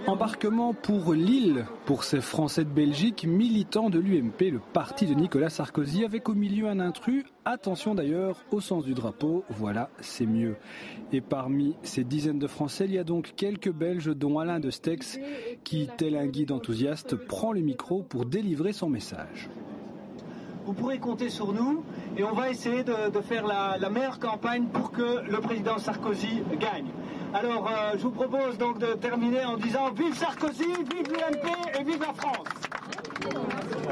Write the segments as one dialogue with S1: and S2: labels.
S1: Embarquement pour Lille, pour ces Français de Belgique, militants de l'UMP, le parti de Nicolas Sarkozy, avec au milieu un intrus. Attention d'ailleurs au sens du drapeau, voilà, c'est mieux. Et parmi ces dizaines de Français, il y a donc quelques Belges, dont Alain de Stex, qui, tel un guide enthousiaste, prend le micro pour délivrer son message.
S2: Vous pourrez compter sur nous et on va essayer de faire la meilleure campagne pour que le président Sarkozy gagne. Alors, je vous propose donc de terminer en disant vive Sarkozy, vive l'UMP et vive la France.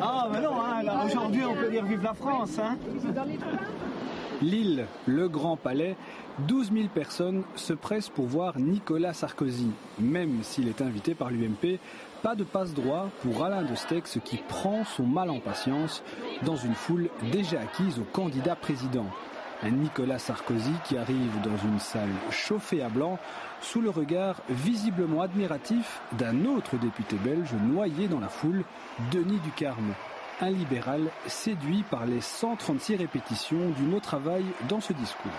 S2: Ah, ben non, hein, là, aujourd'hui on peut dire vive la France. Hein.
S1: Lille, le Grand Palais, 12 000 personnes se pressent pour voir Nicolas Sarkozy. Même s'il est invité par l'UMP, pas de passe-droit pour Alain de Stex qui prend son mal en patience dans une foule déjà acquise au candidat président. Un Nicolas Sarkozy qui arrive dans une salle chauffée à blanc sous le regard visiblement admiratif d'un autre député belge noyé dans la foule, Denis Ducarme. Un libéral séduit par les 136 répétitions du mot travail dans ce discours.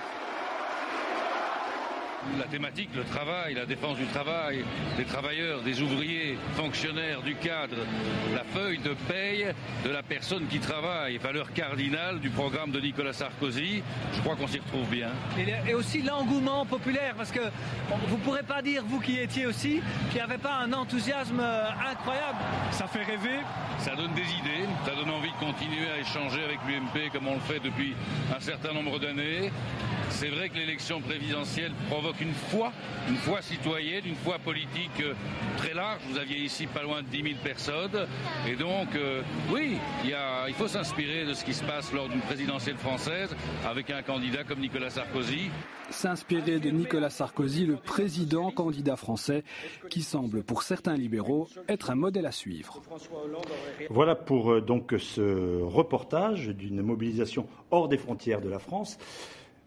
S3: La thématique, le travail, la défense du travail, des travailleurs, des ouvriers, fonctionnaires, du cadre, la feuille de paye de la personne qui travaille, valeur cardinale du programme de Nicolas Sarkozy, je crois qu'on s'y retrouve bien.
S2: Et aussi l'engouement populaire, parce que vous ne pourrez pas dire, vous qui y étiez aussi, qu'il n'y avait pas un enthousiasme incroyable. Ça fait rêver.
S3: Ça donne des idées, ça donne envie de continuer à échanger avec l'UMP comme on le fait depuis un certain nombre d'années. C'est vrai que l'élection présidentielle provoque une foi citoyenne, une foi politique très large. Vous aviez ici pas loin de 10 000 personnes. Et donc, oui, il faut s'inspirer de ce qui se passe lors d'une présidentielle française avec un candidat comme Nicolas Sarkozy.
S1: S'inspirer de Nicolas Sarkozy, le président candidat français, qui semble pour certains libéraux être un modèle à suivre.
S4: Voilà pour donc ce reportage d'une mobilisation hors des frontières de la France.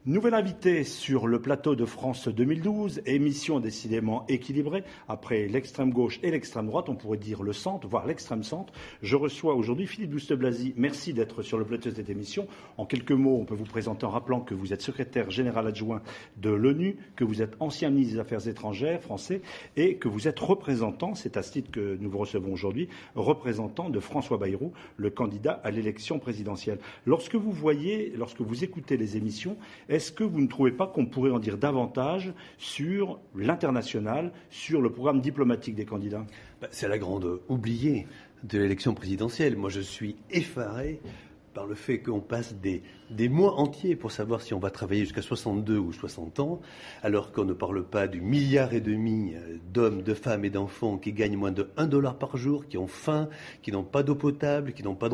S4: Nouvel invité sur le plateau de France 2012, émission décidément équilibrée, après l'extrême gauche et l'extrême droite, on pourrait dire le centre, voire l'extrême centre. Je reçois aujourd'hui Philippe Douste-Blazy, merci d'être sur le plateau de cette émission. En quelques mots, on peut vous présenter en rappelant que vous êtes secrétaire général adjoint de l'ONU, que vous êtes ancien ministre des Affaires étrangères français et que vous êtes représentant, c'est à ce titre que nous vous recevons aujourd'hui, représentant de François Bayrou, le candidat à l'élection présidentielle. Lorsque vous écoutez les émissions, est-ce que vous ne trouvez pas qu'on pourrait en dire davantage sur l'international, sur le programme diplomatique des candidats ?
S5: C'est la grande oubliée de l'élection présidentielle. Moi, je suis effaré par le fait qu'on passe des mois entiers pour savoir si on va travailler jusqu'à 62 ou 60 ans, alors qu'on ne parle pas du 1,5 milliard d'hommes, de femmes et d'enfants qui gagnent moins de $1 par jour, qui ont faim, qui n'ont pas d'eau potable, qui n'ont pas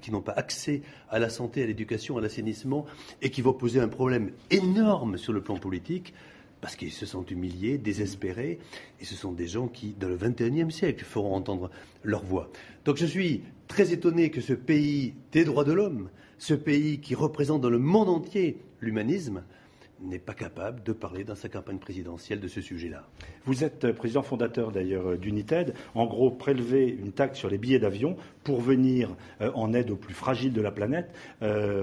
S5: qui n'ont pas accès à la santé, à l'éducation, à l'assainissement, et qui vont poser un problème énorme sur le plan politique, parce qu'ils se sentent humiliés, désespérés, et ce sont des gens qui, dans le XXIe siècle, feront entendre leur voix. Donc je suis très étonné que ce pays des droits de l'homme, ce pays qui représente dans le monde entier l'humanisme, n'est pas capable de parler dans sa campagne présidentielle de ce sujet-là.
S4: Vous êtes président fondateur d'ailleurs d'United. En gros, prélever une taxe sur les billets d'avion pour venir en aide aux plus fragiles de la planète.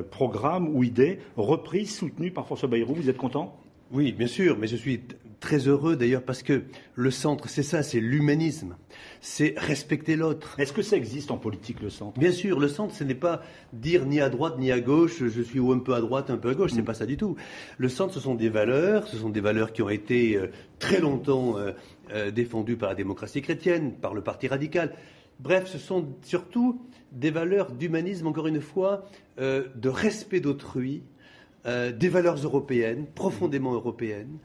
S4: Programme ou idée reprise, soutenue par François Bayrou. Vous êtes content ?
S5: Oui, bien sûr, mais je suis très heureux d'ailleurs parce que le centre, c'est ça, c'est l'humanisme, c'est respecter l'autre.
S4: Est-ce que ça existe en politique, le centre ?
S5: Bien sûr, le centre, ce n'est pas dire ni à droite ni à gauche, je suis un peu à droite, un peu à gauche, c'est pas ça du tout. Le centre, ce sont des valeurs qui ont été très longtemps défendues par la démocratie chrétienne, par le parti radical. Bref, ce sont surtout des valeurs d'humanisme, encore une fois, de respect d'autrui, des valeurs européennes, profondément européennes,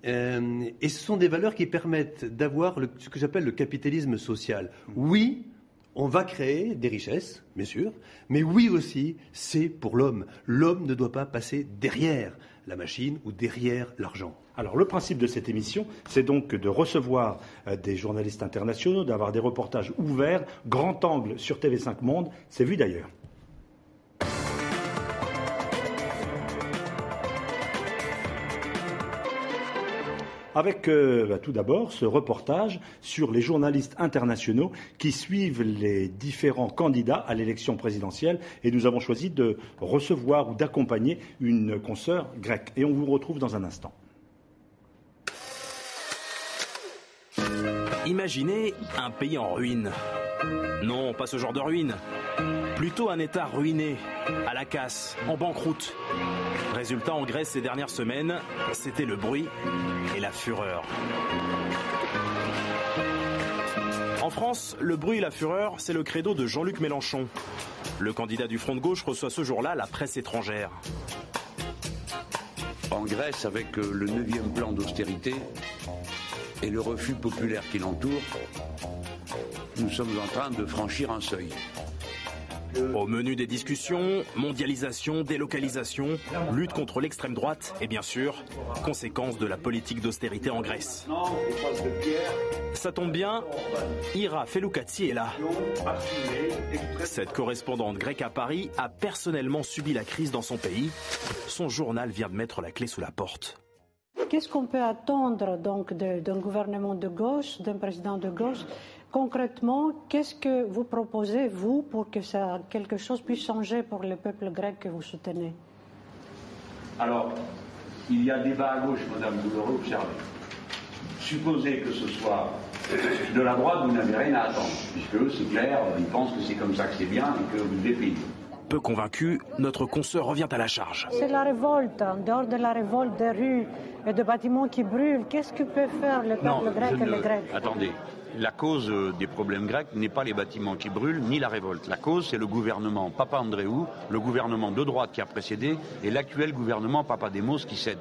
S5: et ce sont des valeurs qui permettent d'avoir ce que j'appelle le capitalisme social. Oui, on va créer des richesses, bien sûr, mais oui aussi, c'est pour l'homme. L'homme ne doit pas passer derrière la machine ou derrière l'argent.
S4: Alors le principe de cette émission, c'est donc de recevoir des journalistes internationaux, d'avoir des reportages ouverts, grand angle sur TV5 Monde, c'est vu d'ailleurs. Avec tout d'abord ce reportage sur les journalistes internationaux qui suivent les différents candidats à l'élection présidentielle. Et nous avons choisi de recevoir ou d'accompagner une consoeur grecque. Et on vous retrouve dans un instant.
S6: Imaginez un pays en ruine. Non, pas ce genre de ruine. Plutôt un État ruiné, à la casse, en banqueroute. Résultat, en Grèce ces dernières semaines, c'était le bruit et la fureur. En France, le bruit et la fureur, c'est le credo de Jean-Luc Mélenchon. Le candidat du Front de gauche reçoit ce jour-là la presse étrangère.
S7: En Grèce, avec le 9e plan d'austérité et le refus populaire qui l'entoure, nous sommes en train de franchir un seuil.
S6: Au menu des discussions, mondialisation, délocalisation, lutte contre l'extrême droite et bien sûr, conséquences de la politique d'austérité en Grèce. Ça tombe bien, Ira Felloukati est là. Cette correspondante grecque à Paris a personnellement subi la crise dans son pays. Son journal vient de mettre la clé sous la porte.
S8: Qu'est-ce qu'on peut attendre donc d'un gouvernement de gauche, d'un président de gauche? Concrètement, qu'est-ce que vous proposez, vous, pour que quelque chose puisse changer pour le peuple grec que vous soutenez?
S7: Alors, il y a débat à gauche, madame, vous l'aurez observé. Supposez que ce soit de la droite, vous n'avez rien à attendre, puisque c'est clair, ils pensent que c'est comme ça que c'est bien et que vous devez payer.
S6: Peu convaincu, notre consoeur revient à la charge.
S8: C'est la révolte, en dehors de la révolte des rues et de bâtiments qui brûlent. Qu'est-ce que peut faire le peuple grec et les Grecs?
S7: Attendez, la cause des problèmes grecs n'est pas les bâtiments qui brûlent, ni la révolte. La cause, c'est le gouvernement Papandréou, le gouvernement de droite qui a précédé, et l'actuel gouvernement Papadémos qui cède.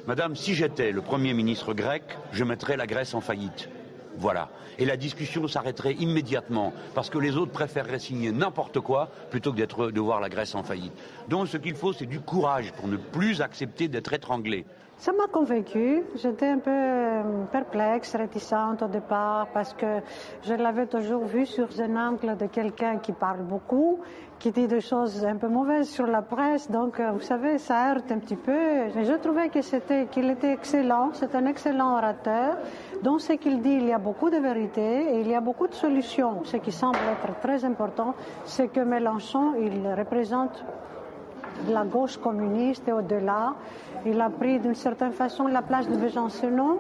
S7: Madame, si j'étais le Premier ministre grec, je mettrais la Grèce en faillite. Voilà. Et la discussion s'arrêterait immédiatement, parce que les autres préféreraient signer n'importe quoi plutôt que de voir la Grèce en faillite. Donc ce qu'il faut, c'est du courage pour ne plus accepter d'être étranglé.
S8: Ça m'a convaincue. J'étais un peu perplexe, réticente au départ, parce que je l'avais toujours vu sur un angle de quelqu'un qui parle beaucoup, qui dit des choses un peu mauvaises sur la presse. Donc, vous savez, ça heurte un petit peu. Et je trouvais qu'il était excellent. C'est un excellent orateur. Dans ce qu'il dit, il y a beaucoup de vérité et il y a beaucoup de solutions. Ce qui semble être très important, c'est que Mélenchon, il représente la gauche communiste et au-delà. Il a pris d'une certaine façon la place de Besançon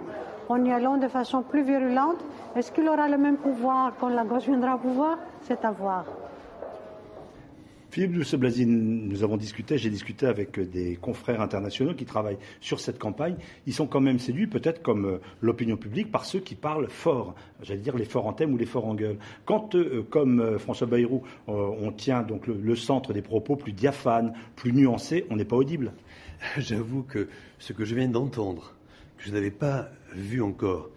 S8: en y allant de façon plus virulente. Est-ce qu'il aura le même pouvoir quand la gauche viendra au pouvoir? C'est à voir.
S4: Philippe Douste-Blazy, j'ai discuté avec des confrères internationaux qui travaillent sur cette campagne. Ils sont quand même séduits, peut-être comme l'opinion publique, par ceux qui parlent fort. J'allais dire les forts en thème ou les forts en gueule. Quand, comme François Bayrou, on tient donc le centre des propos plus diaphanes, plus nuancés, on n'est pas audible.
S5: J'avoue que ce que je viens d'entendre, que je n'avais pas vu encore,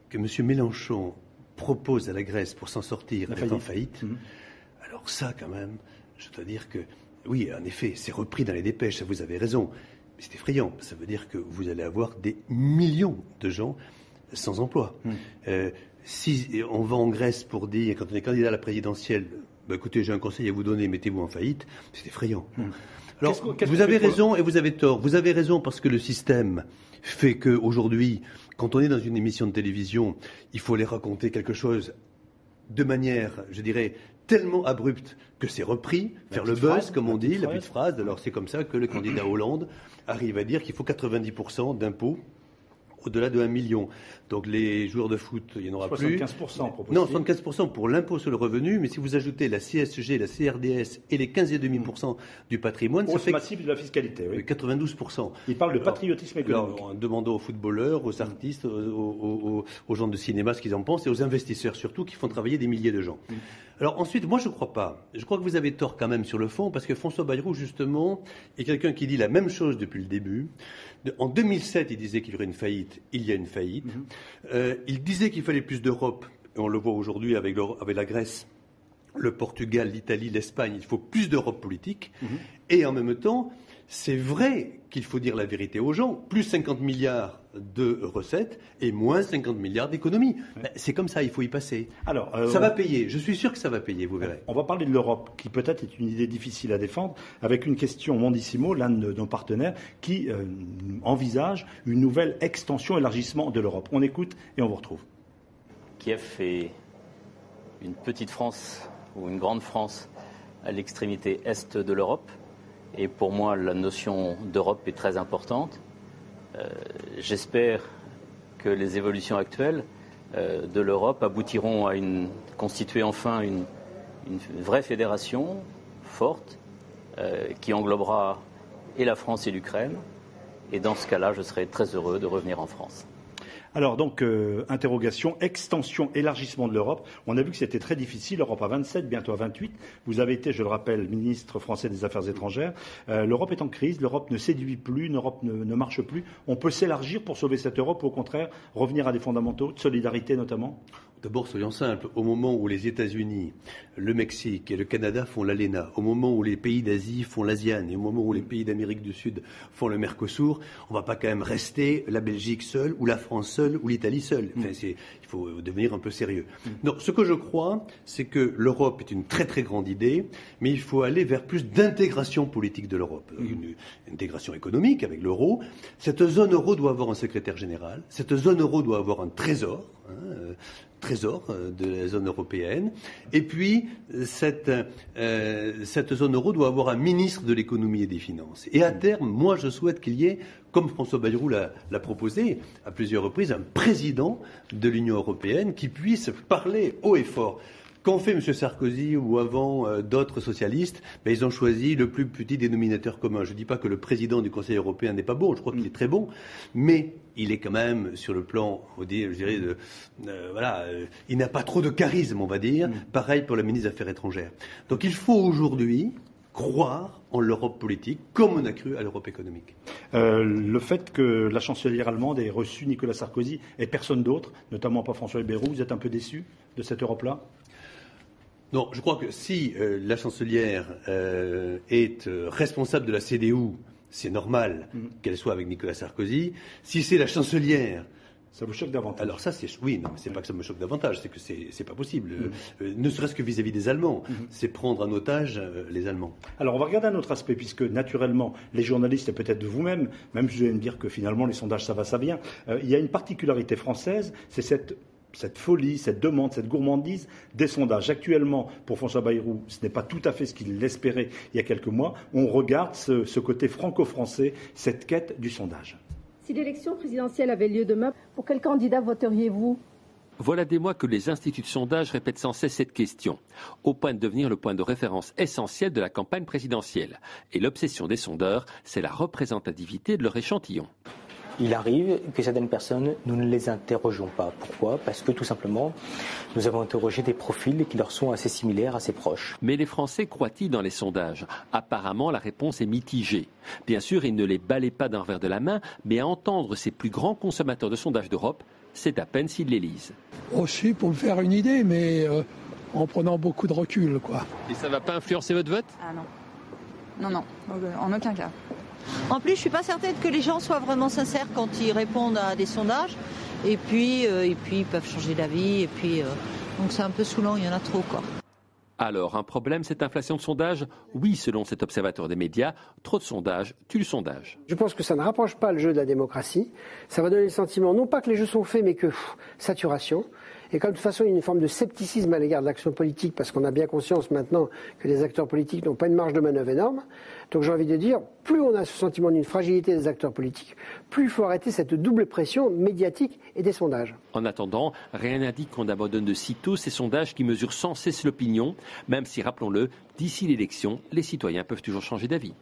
S5: que M. Mélenchon propose à la Grèce pour s'en sortir d'être en faillite, alors ça quand même, je dois dire que, oui, en effet, c'est repris dans les dépêches, ça vous avez raison, mais c'est effrayant, ça veut dire que vous allez avoir des millions de gens sans emploi. Si on va en Grèce pour dire, quand on est candidat à la présidentielle, bah, écoutez, j'ai un conseil à vous donner, mettez-vous en faillite, c'est effrayant. Alors, vous avez raison et vous avez tort. Vous avez raison parce que le système fait qu'aujourd'hui, quand on est dans une émission de télévision, il faut les raconter quelque chose de manière, je dirais, tellement abrupte que c'est repris, faire le buzz, comme on dit, la petite phrase. Alors c'est comme ça que le candidat Hollande arrive à dire qu'il faut 90% d'impôts au-delà de 1 million. Donc les joueurs de foot, il n'y en aura
S4: 75%
S5: plus.
S4: 75%.
S5: Non, 75% pour l'impôt sur le revenu, mais si vous ajoutez la CSG, la CRDS et les 15,5% du patrimoine,
S4: ça fait
S5: massive
S4: de la fiscalité, oui.
S5: 92%.
S4: Il parle de patriotisme économique.
S5: Alors, en demandant aux footballeurs, aux artistes, aux gens de cinéma ce qu'ils en pensent, et aux investisseurs surtout, qui font travailler des milliers de gens. Alors ensuite, moi je ne crois pas. Je crois que vous avez tort quand même sur le fond, parce que François Bayrou, justement, est quelqu'un qui dit la même chose depuis le début. En 2007, il disait qu'il y aurait une faillite. Il y a une faillite. Il disait qu'il fallait plus d'Europe. Et on le voit aujourd'hui avec la Grèce, le Portugal, l'Italie, l'Espagne. Il faut plus d'Europe politique. Et en même temps, c'est vrai qu'il faut dire la vérité aux gens. Plus 50 milliards de recettes et moins 50 milliards d'économies. Ben, c'est comme ça, il faut y passer. Alors, ça va payer. Je suis sûr que ça va payer, vous verrez.
S4: On va parler de l'Europe, qui peut-être est une idée difficile à défendre, avec une question Mondissimo, l'un de nos partenaires, qui envisage une nouvelle extension, élargissement de l'Europe. On écoute et on vous retrouve.
S9: Kiev est une petite France ou une grande France à l'extrémité est de l'Europe. Et pour moi, la notion d'Europe est très importante. J'espère que les évolutions actuelles de l'Europe aboutiront à constituer enfin une vraie fédération forte qui englobera et la France et l'Ukraine. Et dans ce cas-là, je serai très heureux de revenir en France.
S4: Alors donc, interrogation, extension, élargissement de l'Europe. On a vu que c'était très difficile, l'Europe à 27, bientôt à 28. Vous avez été, je le rappelle, ministre français des Affaires étrangères. L'Europe est en crise, l'Europe ne séduit plus, l'Europe ne marche plus. On peut s'élargir pour sauver cette Europe ou au contraire revenir à des fondamentaux de solidarité notamment ?
S5: D'abord, soyons simples, au moment où les États-Unis, le Mexique et le Canada font l'ALENA, au moment où les pays d'Asie font l'ASEAN et au moment où les pays d'Amérique du Sud font le Mercosur, on ne va pas quand même rester la Belgique seule ou la France seule ou l'Italie seule. Enfin, il faut devenir un peu sérieux. Non, ce que je crois, c'est que l'Europe est une très très grande idée, mais il faut aller vers plus d'intégration politique de l'Europe. Une intégration économique avec l'euro. Cette zone euro doit avoir un secrétaire général. Cette zone euro doit avoir un trésor. Trésor de la zone européenne. Et puis, cette zone euro doit avoir un ministre de l'économie et des finances. Et à terme, moi, je souhaite qu'il y ait, comme François Bayrou l'a proposé à plusieurs reprises, un président de l'Union européenne qui puisse parler haut et fort. Qu'ont fait M. Sarkozy ou avant d'autres socialistes? Ils ont choisi le plus petit dénominateur commun. Je ne dis pas que le président du Conseil européen n'est pas bon, je crois qu'il est très bon, mais il est quand même sur le plan, je dirais, il n'a pas trop de charisme, on va dire. Pareil pour la ministre des Affaires étrangères. Donc il faut aujourd'hui croire en l'Europe politique comme on a cru à l'Europe économique.
S4: Le fait que la chancelière allemande ait reçu Nicolas Sarkozy et personne d'autre, notamment pas François Bayrou, vous êtes un peu déçu de cette Europe-là ?
S5: Non, je crois que si la chancelière est responsable de la CDU, c'est normal qu'elle soit avec Nicolas Sarkozy. Si c'est la chancelière...
S4: Ça vous choque davantage?
S5: Alors ça, oui, non, mais c'est pas que ça me choque davantage, c'est que c'est pas possible. Ne serait-ce que vis-à-vis des Allemands, c'est prendre en otage les Allemands.
S4: Alors on va regarder un autre aspect, puisque naturellement, les journalistes, et peut-être vous-même, même si vous allez me dire que finalement les sondages ça va, ça vient, il y a une particularité française, c'est cette folie, cette demande, cette gourmandise des sondages. Actuellement, pour François Bayrou, ce n'est pas tout à fait ce qu'il espérait il y a quelques mois. On regarde ce côté franco-français, cette quête du sondage.
S10: Si l'élection présidentielle avait lieu demain, pour quel candidat voteriez-vous ?
S11: Voilà des mois que les instituts de sondage répètent sans cesse cette question, au point de devenir le point de référence essentiel de la campagne présidentielle. Et l'obsession des sondeurs, c'est la représentativité de leur échantillon.
S12: Il arrive que certaines personnes, nous ne les interrogeons pas. Pourquoi ? Parce que tout simplement, nous avons interrogé des profils qui leur sont assez similaires, assez proches.
S11: Mais les Français croient-ils dans les sondages ? Apparemment, la réponse est mitigée. Bien sûr, ils ne les balaient pas d'un revers de la main, mais à entendre ces plus grands consommateurs de sondages d'Europe, c'est à peine s'ils les lisent.
S13: Aussi pour me faire une idée, mais en prenant beaucoup de recul, quoi.
S11: Et ça ne va pas influencer votre vote ?
S14: Ah non. Non, en aucun cas. En plus, je ne suis pas certaine que les gens soient vraiment sincères quand ils répondent à des sondages. Et puis ils peuvent changer d'avis. Donc c'est un peu saoulant, il y en a trop, quoi.
S11: Alors, un problème, cette inflation de sondage ? Oui, selon cet observateur des médias, trop de sondages tue le sondage.
S15: Je pense que ça ne rapproche pas le jeu de la démocratie. Ça va donner le sentiment, non pas que les jeux sont faits, mais que saturation. Et comme de toute façon, il y a une forme de scepticisme à l'égard de l'action politique, parce qu'on a bien conscience maintenant que les acteurs politiques n'ont pas une marge de manœuvre énorme. Donc j'ai envie de dire, plus on a ce sentiment d'une fragilité des acteurs politiques, plus il faut arrêter cette double pression médiatique et des sondages.
S11: En attendant, rien n'indique qu'on abandonne de sitôt ces sondages qui mesurent sans cesse l'opinion, même si, rappelons-le, d'ici l'élection, les citoyens peuvent toujours changer d'avis.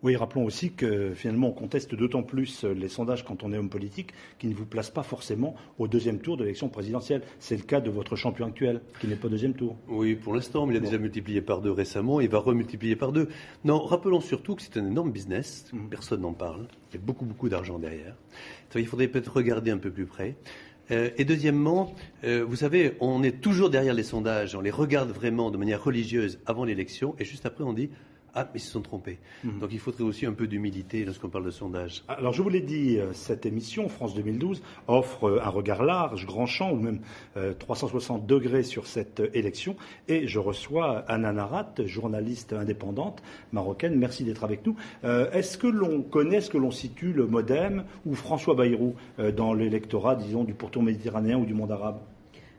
S4: Oui, rappelons aussi que finalement on conteste d'autant plus les sondages quand on est homme politique qui ne vous placent pas forcément au deuxième tour de l'élection présidentielle. C'est le cas de votre champion actuel qui n'est pas au deuxième tour.
S5: Oui, pour l'instant, mais il a déjà multiplié par 2 récemment, il va remultiplier par 2. Non, rappelons surtout que c'est un énorme business, personne n'en parle, il y a beaucoup d'argent derrière. Il faudrait peut-être regarder un peu plus près. Et deuxièmement, vous savez, on est toujours derrière les sondages, on les regarde vraiment de manière religieuse avant l'élection et juste après on dit « Ah, mais ils se sont trompés ». Donc il faudrait aussi un peu d'humilité lorsqu'on parle de sondage.
S4: Alors je vous l'ai dit, cette émission, France 2012, offre un regard large, grand champ, ou même 360 degrés sur cette élection. Et je reçois Anna Narat, journaliste indépendante marocaine. Merci d'être avec nous. Est-ce que l'on situe le MoDem ou François Bayrou dans l'électorat, disons, du pourtour méditerranéen ou du monde arabe ?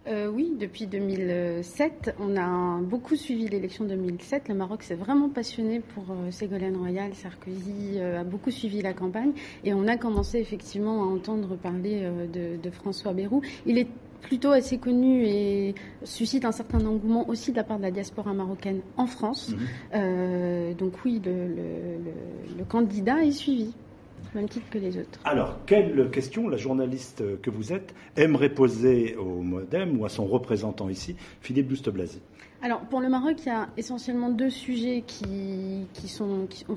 S16: Oui, depuis 2007, on a beaucoup suivi l'élection 2007. Le Maroc s'est vraiment passionné pour Ségolène Royal. Sarkozy a beaucoup suivi la campagne et on a commencé effectivement à entendre parler de François Bayrou. Il est plutôt assez connu et suscite un certain engouement aussi de la part de la diaspora marocaine en France. Donc oui, le candidat est suivi, au même titre que les autres.
S4: Alors, quelle question la journaliste que vous êtes aimerait poser au MoDem ou à son représentant ici, Philippe Douste-Blazy?
S16: Alors, pour le Maroc, il y a essentiellement deux sujets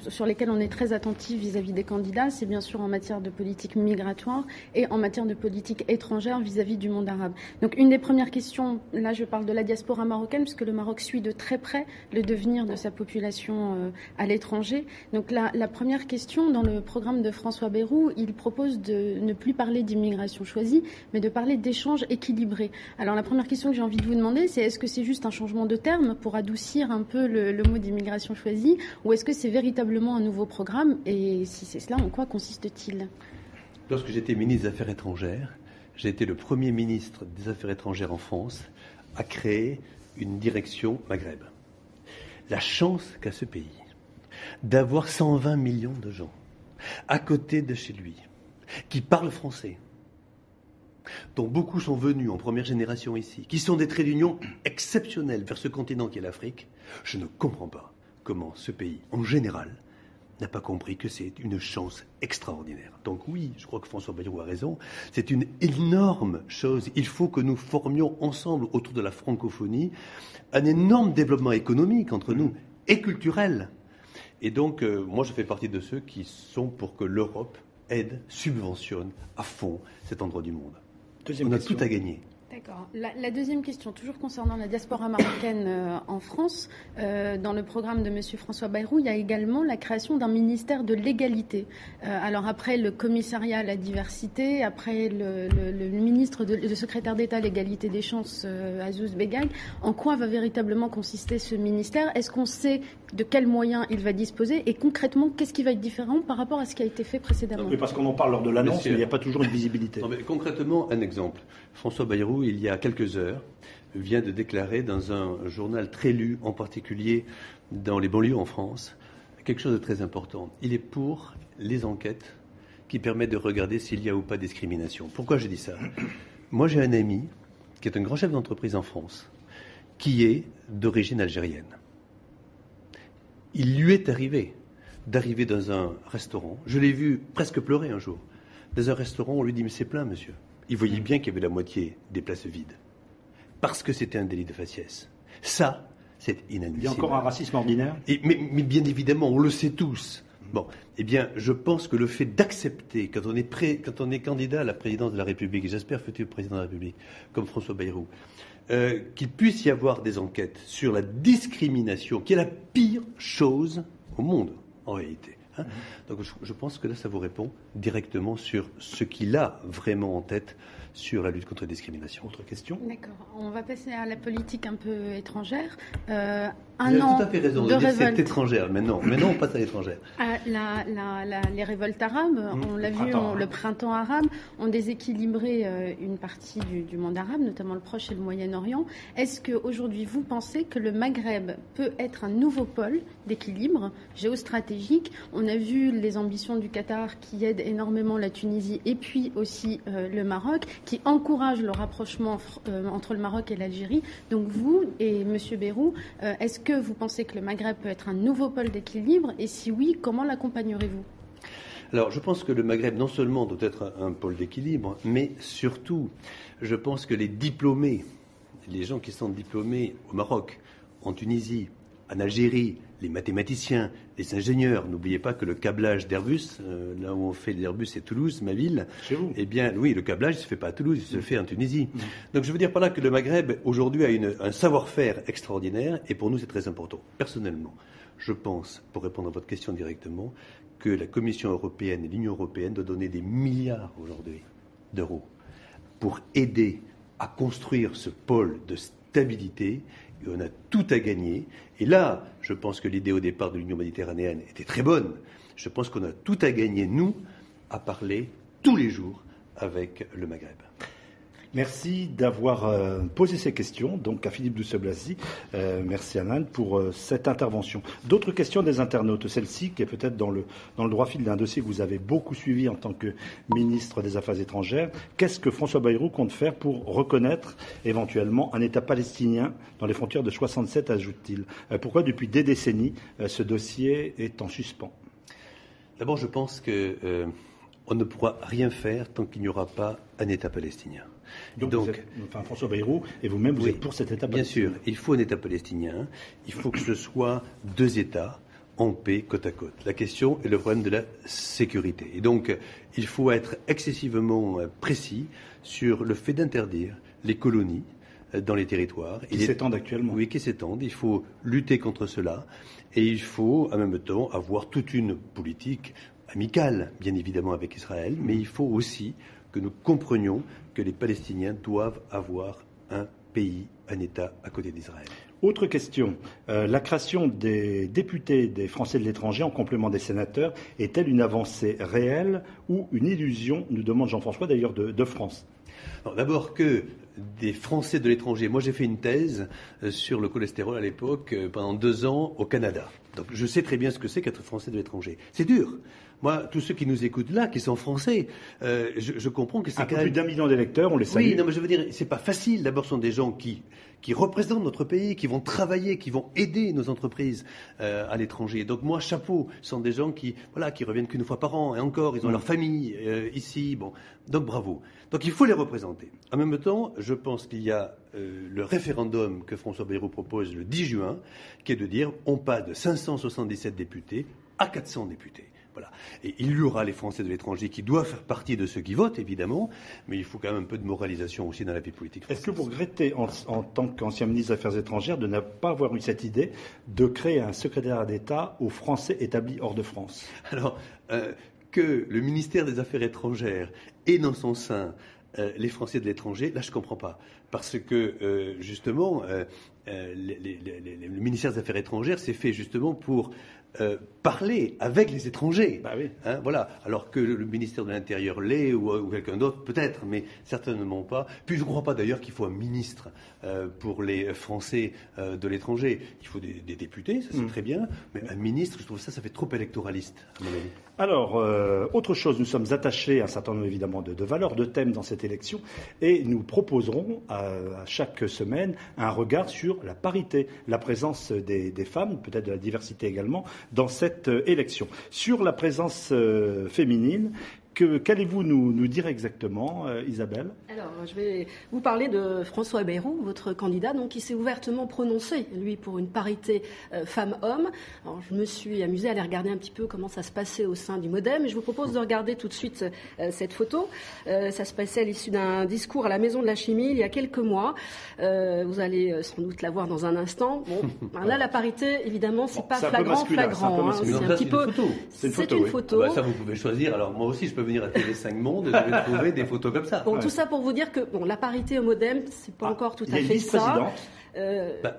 S16: sur lesquels on est très attentif vis-à-vis des candidats. C'est bien sûr en matière de politique migratoire et en matière de politique étrangère vis-à-vis du monde arabe. Donc, une des premières questions, là je parle de la diaspora marocaine, puisque le Maroc suit de très près le devenir de sa population à l'étranger. Donc, la première question, dans le programme de François Bayrou, il propose de ne plus parler d'immigration choisie, mais de parler d'échanges équilibrés. Alors, la première question que j'ai envie de vous demander, c'est est-ce que c'est juste un changement de terme pour adoucir un peu le mot d'immigration choisie, ou est-ce que c'est véritablement un nouveau programme, et si c'est cela, en quoi consiste-t-il?
S5: Lorsque j'étais ministre des Affaires étrangères, j'ai été le premier ministre des Affaires étrangères en France à créer une direction Maghreb. La chance qu'a ce pays d'avoir 120 millions de gens à côté de chez lui qui parlent français, dont beaucoup sont venus en première génération ici, qui sont des traits d'union exceptionnels vers ce continent qu'est l'Afrique, je ne comprends pas comment ce pays, en général, n'a pas compris que c'est une chance extraordinaire. Donc oui, je crois que François Bayrou a raison, c'est une énorme chose. Il faut que nous formions ensemble, autour de la francophonie, un énorme développement économique entre nous, et culturel. Et donc, moi, je fais partie de ceux qui sont pour que l'Europe aide, subventionne à fond cet endroit du monde. On a tout à gagner.
S16: D'accord. La deuxième question, toujours concernant la diaspora marocaine en France, dans le programme de M. François Bayrou, il y a également la création d'un ministère de l'égalité. Alors après le commissariat à la diversité, après le ministre, le secrétaire d'État à l'égalité des chances, Azouz Begag, en quoi va véritablement consister ce ministère? Est-ce qu'on sait de quels moyens il va disposer, et concrètement, qu'est-ce qui va être différent par rapport à ce qui a été fait précédemment?
S4: Oui, parce qu'on en parle lors de l'annonce, mais il n'y a pas toujours une visibilité.
S5: Non, mais concrètement, un exemple. François Bayrou, il y a quelques heures, vient de déclarer dans un journal très lu, en particulier dans les banlieues en France, quelque chose de très important. Il est pour les enquêtes qui permettent de regarder s'il y a ou pas discrimination. Pourquoi je dis ça? Moi, j'ai un ami qui est un grand chef d'entreprise en France, qui est d'origine algérienne. Il lui est arrivé d'arriver dans un restaurant. Je l'ai vu presque pleurer un jour. Dans un restaurant, on lui dit « Mais c'est plein, monsieur ». Il voyait bien qu'il y avait la moitié des places vides. Parce que c'était un délit de faciès. Ça, c'est inadmissible.
S4: Il y a encore un racisme ordinaire?
S5: Mais bien évidemment, on le sait tous. Bon, eh bien, je pense que le fait d'accepter, quand on est candidat à la présidence de la République, et j'espère futur président de la République, comme François Bayrou, qu'il puisse y avoir des enquêtes sur la discrimination, qui est la pire chose au monde, en réalité. Donc je pense que là, ça vous répond directement sur ce qu'il a vraiment en tête sur la lutte contre la discrimination.
S4: Autre question?
S16: D'accord. On va passer à la politique un peu étrangère.
S5: Vous avez tout à fait raison de dire que c'est étrangère, mais non, on passe à l'étrangère.
S16: Les révoltes arabes, on l'a vu, le printemps arabe, ont déséquilibré une partie du monde arabe, notamment le Proche et le Moyen-Orient. Est-ce qu'aujourd'hui, vous pensez que le Maghreb peut être un nouveau pôle d'équilibre géostratégique? On a vu les ambitions du Qatar qui aident énormément la Tunisie et puis aussi le Maroc, qui encouragent le rapprochement entre le Maroc et l'Algérie. Donc vous et M. Bayrou, est-ce que vous pensez que le Maghreb peut être un nouveau pôle d'équilibre? Et si oui, comment l'accompagnerez-vous?
S5: Alors, je pense que le Maghreb, non seulement doit être un pôle d'équilibre, mais surtout, je pense que les diplômés, les gens qui sont diplômés au Maroc, en Tunisie, en Algérie, les mathématiciens, les ingénieurs, n'oubliez pas que le câblage d'Airbus, là où on fait l'Airbus, c'est Toulouse, ma ville.
S4: Chez vous?
S5: Eh bien, oui, le câblage ne se fait pas à Toulouse, il se fait en Tunisie. Donc, je veux dire par là que le Maghreb, aujourd'hui, a un savoir-faire extraordinaire, et pour nous, c'est très important. Personnellement, je pense, pour répondre à votre question directement, que la Commission européenne et l'Union européenne doivent donner des milliards aujourd'hui d'euros pour aider à construire ce pôle de stabilité. Et on a tout à gagner. Et là, je pense que l'idée au départ de l'Union méditerranéenne était très bonne. Je pense qu'on a tout à gagner, nous, à parler tous les jours avec le Maghreb.
S4: Merci d'avoir posé ces questions donc à Philippe Douste-Blazy. Merci Anan pour cette intervention. D'autres questions des internautes, celle-ci qui est peut-être dans le droit fil d'un dossier que vous avez beaucoup suivi en tant que ministre des Affaires étrangères. Qu'est-ce que François Bayrou compte faire pour reconnaître éventuellement un État palestinien dans les frontières de 67, ajoute-t-il. Pourquoi depuis des décennies ce dossier est en suspens?
S5: D'abord, je pense qu'on ne pourra rien faire tant qu'il n'y aura pas un État palestinien.
S4: Donc François Bayrou et vous-même, vous êtes pour cet État palestinien.
S5: Bien sûr, il faut un État palestinien. Il faut que ce soit 2 États en paix côte à côte. La question est le problème de la sécurité. Et donc, il faut être excessivement précis sur le fait d'interdire les colonies dans les territoires.
S4: Qui s'étendent actuellement.
S5: Oui, qui s'étendent. Il faut lutter contre cela. Et il faut, en même temps, avoir toute une politique amicale, bien évidemment, avec Israël. Mais il faut aussi que nous comprenions que les Palestiniens doivent avoir un pays, un État à côté d'Israël.
S4: Autre question. La création des députés des Français de l'étranger en complément des sénateurs est-elle une avancée réelle ou une illusion, nous demande Jean-François d'ailleurs de France?
S5: D'abord que des Français de l'étranger. Moi, j'ai fait une thèse sur le cholestérol à l'époque, pendant 2 ans au Canada. Donc, je sais très bien ce que c'est qu'être Français de l'étranger. C'est dur. Moi, tous ceux qui nous écoutent là, qui sont français, je comprends que c'est
S4: quand même... plus d'1 million d'électeurs, on les salue.
S5: Oui, non, mais je veux dire, c'est pas facile. D'abord, ce sont des gens qui représentent notre pays, qui vont travailler, qui vont aider nos entreprises à l'étranger. Donc moi, chapeau, ce sont des gens qui reviennent qu'une fois par an, et encore, ils ont leur famille ici. Bon, donc bravo. Donc il faut les représenter. En même temps, je pense qu'il y a le référendum que François Bayrou propose le 10 juin, qui est de dire on passe de 577 députés à 400 députés. Voilà. Et il y aura les Français de l'étranger qui doivent faire partie de ceux qui votent, évidemment, mais il faut quand même un peu de moralisation aussi dans la vie politique française.
S4: Est-ce que vous regrettez, en tant qu'ancien ministre des Affaires étrangères, de ne pas avoir eu cette idée de créer un secrétariat d'État aux Français établis hors de France?
S5: Alors, que le ministère des Affaires étrangères ait dans son sein les Français de l'étranger, là je ne comprends pas. Parce que, justement, le ministère des Affaires étrangères s'est fait justement pour parler avec les étrangers.
S4: Bah oui.
S5: Voilà. Alors que le ministère de l'Intérieur l'est, ou quelqu'un d'autre, peut-être, mais certainement pas. Puis je ne crois pas d'ailleurs qu'il faut un ministre pour les Français de l'étranger. Il faut des députés, ça c'est très bien, mais un ministre, je trouve ça fait trop électoraliste, à mon avis.
S4: Alors, autre chose, nous sommes attachés à un certain nombre évidemment de valeurs, de thèmes dans cette élection, et nous proposerons à chaque semaine un regard sur la parité, la présence des femmes, peut-être de la diversité également, dans cette élection. Sur la présence féminine, qu'allez-vous nous dire exactement, Isabelle?
S17: Alors, je vais vous parler de François Bayrou, votre candidat, donc, qui s'est ouvertement prononcé, lui, pour une parité femmes-hommes. Alors, je me suis amusée à aller regarder un petit peu comment ça se passait au sein du MoDem, et je vous propose de regarder tout de suite cette photo. Ça se passait à l'issue d'un discours à la Maison de la Chimie il y a quelques mois. Vous allez sans doute la voir dans un instant. Bon, là, la parité, évidemment, c'est pas flagrant.
S5: C'est un petit peu.
S17: C'est une photo.
S5: Ça, vous pouvez choisir. Alors, moi aussi, je peux venir à TV5 Monde et je vais trouver des photos comme ça.
S17: Bon, tout ça pour vous dire que la parité au MoDem, c'est pas encore tout à fait ça.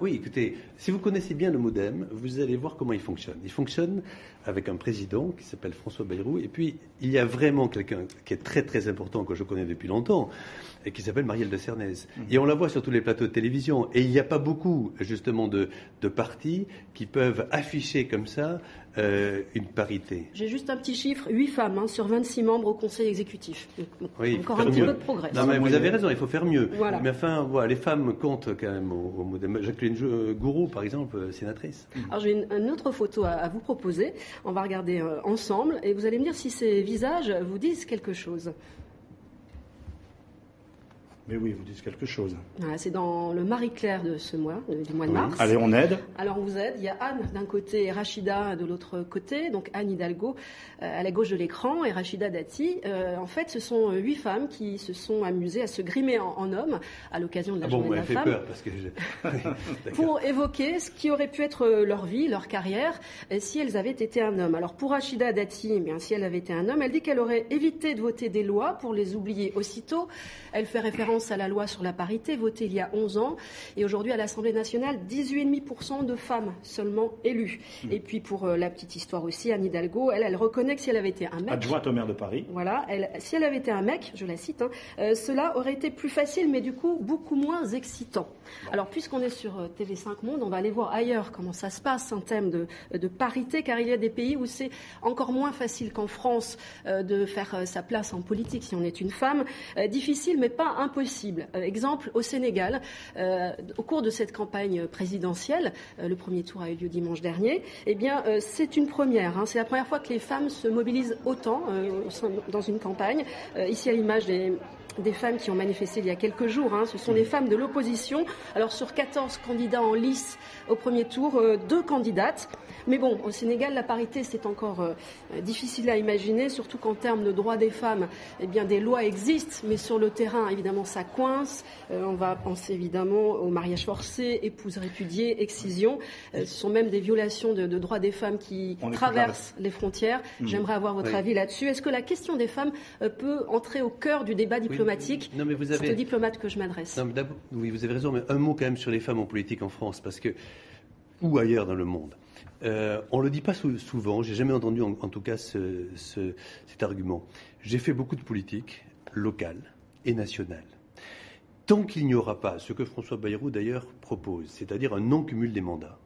S5: Oui, écoutez, si vous connaissez bien le MoDem, vous allez voir comment il fonctionne. Il fonctionne avec un président qui s'appelle François Bayrou, et puis il y a vraiment quelqu'un qui est très très important, que je connais depuis longtemps, et qui s'appelle Marielle de Cernez. Et on la voit sur tous les plateaux de télévision. Et il n'y a pas beaucoup, justement, de partis qui peuvent afficher comme ça une parité.
S17: J'ai juste un petit chiffre, 8 femmes sur 26 membres au Conseil exécutif.
S5: Oui,
S17: encore un petit peu de progrès.
S5: Non, mais vous avez raison, il faut faire mieux.
S17: Voilà.
S5: Mais enfin, voilà, les femmes comptent quand même au MoDem. Jacqueline Gouraud, par exemple, sénatrice.
S17: Alors j'ai une autre photo à vous proposer. On va regarder ensemble et vous allez me dire si ces visages vous disent quelque chose.
S4: Mais oui, vous dites quelque chose.
S17: Voilà, c'est dans le Marie-Claire de ce mois, du mois de mars.
S4: Allez, on aide.
S17: Alors on vous aide. Il y a Anne d'un côté et Rachida de l'autre côté. Donc Anne Hidalgo à la gauche de l'écran et Rachida Dati. En fait, ce sont 8 femmes qui se sont amusées à se grimer en hommes à l'occasion de la journée de la femme.
S5: Peur parce que
S17: pour évoquer ce qui aurait pu être leur vie, leur carrière, si elles avaient été un homme. Alors pour Rachida Dati, si elle avait été un homme, elle dit qu'elle aurait évité de voter des lois pour les oublier aussitôt. Elle fait référence référence à la loi sur la parité votée il y a 11 ans. Et aujourd'hui, à l'Assemblée nationale, 18,5% de femmes seulement élues. Et puis, pour la petite histoire aussi, Anne Hidalgo, elle reconnaît que si elle avait été un mec...
S4: Adjointe au maire de Paris.
S17: Voilà, si elle avait été un mec, je la cite, cela aurait été plus facile, mais du coup, beaucoup moins excitant. Alors, puisqu'on est sur TV5 Monde, on va aller voir ailleurs comment ça se passe, un thème de parité, car il y a des pays où c'est encore moins facile qu'en France de faire sa place en politique si on est une femme. Difficile, mais pas impossible. Exemple, au Sénégal, au cours de cette campagne présidentielle, le premier tour a eu lieu dimanche dernier, eh bien, c'est une première. C'est la première fois que les femmes se mobilisent autant dans une campagne. Ici, à l'image des femmes qui ont manifesté il y a quelques jours. Ce sont des femmes de l'opposition. Alors, sur 14 candidats en lice au premier tour, 2 candidates. Mais bon, au Sénégal, la parité, c'est encore difficile à imaginer, surtout qu'en termes de droits des femmes, eh bien, des lois existent, mais sur le terrain, évidemment, ça coince. On va penser évidemment au mariage forcé, épouses répudiées, excision. Ce sont même des violations de droits des femmes qui traversent les frontières. J'aimerais avoir votre avis là-dessus. Est-ce que la question des femmes peut entrer au cœur du débat diplomatique?
S5: Non, mais
S17: c'est aux diplomates que je m'adresse.
S5: Oui, vous avez raison, mais un mot quand même sur les femmes en politique en France, parce que, ou ailleurs dans le monde. On ne le dit pas souvent, j'ai jamais entendu en tout cas cet argument. J'ai fait beaucoup de politique locale et nationale. Tant qu'il n'y aura pas ce que François Bayrou d'ailleurs propose, c'est-à-dire un non-cumul des mandats,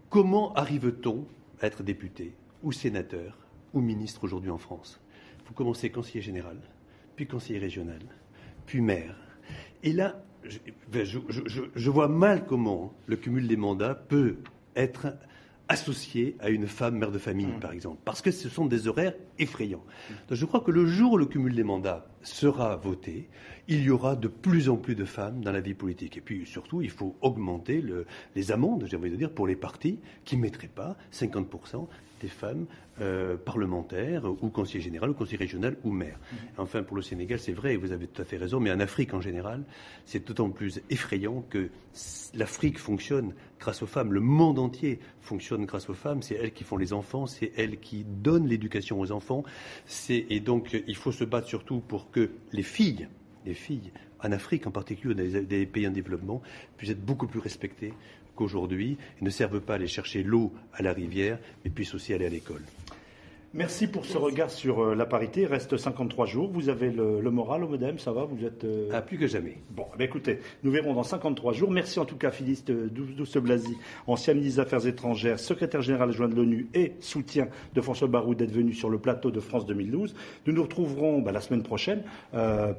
S5: comment arrive-t-on à être député ou sénateur ou ministre aujourd'hui en France? Vous commencez conseiller général, puis conseiller régional, puis maire. Et là, je vois mal comment le cumul des mandats peut être associé à une femme mère de famille, par exemple, parce que ce sont des horaires effrayants. Donc je crois que le jour où le cumul des mandats sera voté, il y aura de plus en plus de femmes dans la vie politique. Et puis surtout, il faut augmenter les amendes, j'ai envie de dire, pour les partis qui ne mettraient pas 50% des femmes parlementaires ou conseiller général ou conseiller régional ou maire. Enfin, pour le Sénégal, c'est vrai, vous avez tout à fait raison, mais en Afrique en général, c'est d'autant plus effrayant que l'Afrique fonctionne grâce aux femmes. Le monde entier fonctionne grâce aux femmes. C'est elles qui font les enfants, c'est elles qui donnent l'éducation aux enfants. Et donc, il faut se battre surtout pour que les filles, en Afrique en particulier, dans des pays en développement, puissent être beaucoup plus respectées qu'aujourd'hui et ne servent pas à aller chercher l'eau à la rivière, mais puissent aussi aller à l'école.
S4: Merci pour ce regard sur la parité. Il reste 53 jours. Vous avez le moral au Modem, ça va? Vous êtes
S5: plus que jamais.
S4: Bon, écoutez, nous verrons dans 53 jours. Merci en tout cas Phyllis Douste-Blazy, ancien ministre des Affaires étrangères, secrétaire général adjoint de l'ONU et soutien de François Bayrou, d'être venu sur le plateau de France 2012. Nous nous retrouverons la semaine prochaine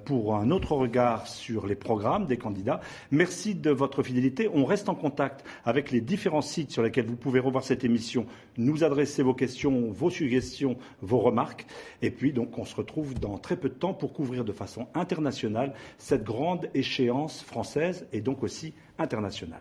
S4: pour un autre regard sur les programmes des candidats. Merci de votre fidélité. On reste en contact avec les différents sites sur lesquels vous pouvez revoir cette émission, nous adresser vos questions, vos suggestions, vos remarques. Et puis, donc, on se retrouve dans très peu de temps pour couvrir de façon internationale cette grande échéance française et donc aussi internationale.